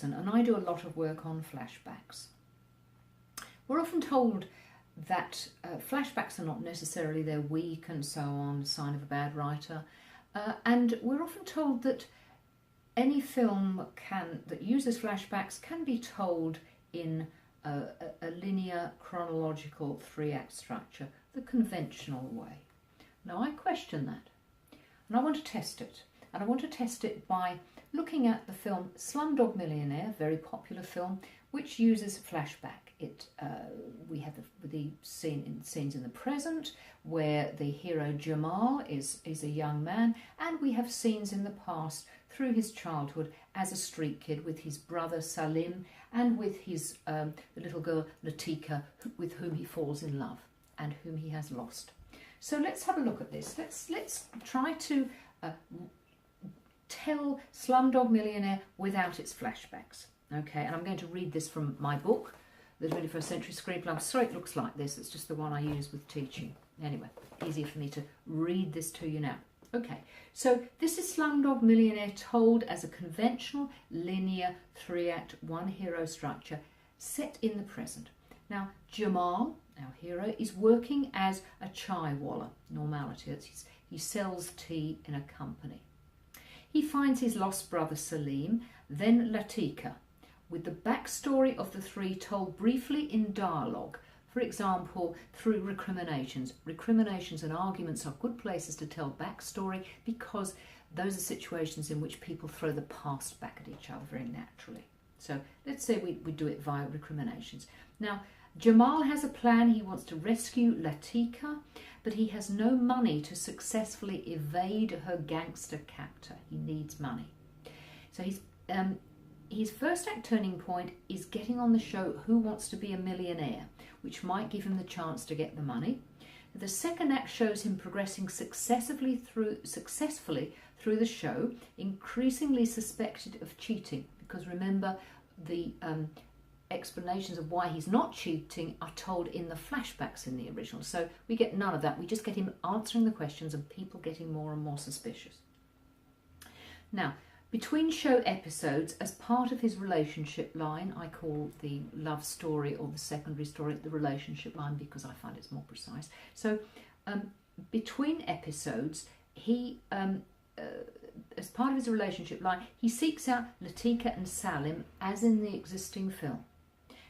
Aronson, and I do a lot of work on flashbacks. We're often told that flashbacks are not necessarily they're weak and so on, sign of a bad writer, and we're often told that any film that uses flashbacks can be told in a linear chronological 3-act structure, the conventional way. Now I question that, and I want to test it, and I want to test it by looking at the film Slumdog Millionaire, very popular film, which uses flashback. We have the scenes in the present where the hero Jamal is a young man, and we have scenes in the past through his childhood as a street kid with his brother Salim and with his the little girl Latika, with whom he falls in love and whom he has lost. So let's have a look at this. Let's try to tell Slumdog Millionaire without its flashbacks. Okay, and I'm going to read this from my book, The 21st Century Screenplay. I'm sorry it looks like this, it's just the one I use with teaching. Anyway, easier for me to read this to you now. Okay, so this is Slumdog Millionaire told as a conventional linear 3-act, 1-hero structure set in the present. Now, Jamal, our hero, is working as a chai walla, normality. He sells tea in a company. He finds his lost brother Salim, then Latika, with the backstory of the three told briefly in dialogue, for example, through recriminations. Recriminations and arguments are good places to tell backstory because those are situations in which people throw the past back at each other very naturally. So let's say we do it via recriminations. Now, Jamal has a plan. He wants to rescue Latika, but he has no money to successfully evade her gangster captor. He needs money. So his first act turning point is getting on the show Who Wants to Be a Millionaire, which might give him the chance to get the money. The second act shows him progressing successfully through the show, increasingly suspected of cheating, because remember, the explanations of why he's not cheating are told in the flashbacks in the original. So we get none of that. We just get him answering the questions and people getting more and more suspicious. Now, between show episodes, as part of his relationship line, I call the love story or the secondary story the relationship line because I find it's more precise. So between episodes, he, as part of his relationship line, he seeks out Latika and Salim as in the existing film.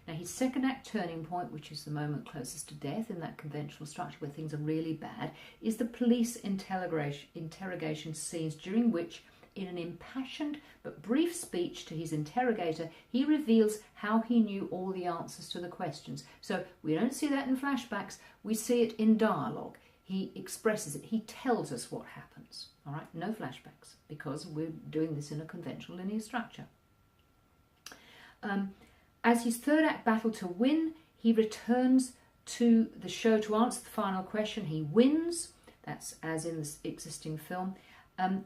Now his second act turning point, which is the moment closest to death in that conventional structure where things are really bad, is the police interrogation scenes during which, in an impassioned but brief speech to his interrogator, he reveals how he knew all the answers to the questions. So we don't see that in flashbacks, we see it in dialogue. He expresses it, he tells us what happens. All right, no flashbacks, because we're doing this in a conventional linear structure. As his third act battle to win, he returns to the show to answer the final question. He wins, that's as in the existing film.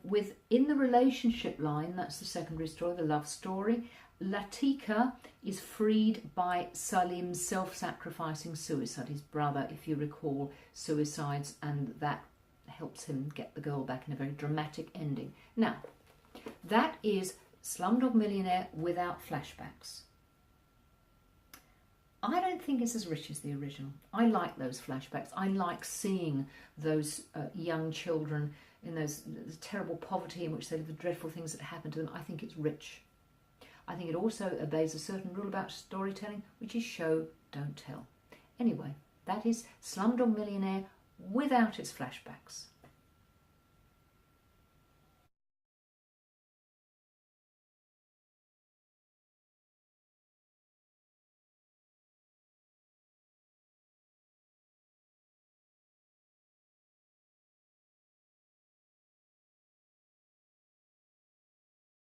Within the relationship line, that's the secondary story, the love story, Latika is freed by Salim's self-sacrificing suicide. His brother, if you recall, suicides, and that helps him get the girl back in a very dramatic ending. Now, that is Slumdog Millionaire without flashbacks. I don't think it's as rich as the original. I like those flashbacks. I like seeing those young children in the terrible poverty in which they live, the dreadful things that happen to them. I think it's rich. I think it also obeys a certain rule about storytelling, which is show, don't tell. Anyway, that is Slumdog Millionaire without its flashbacks.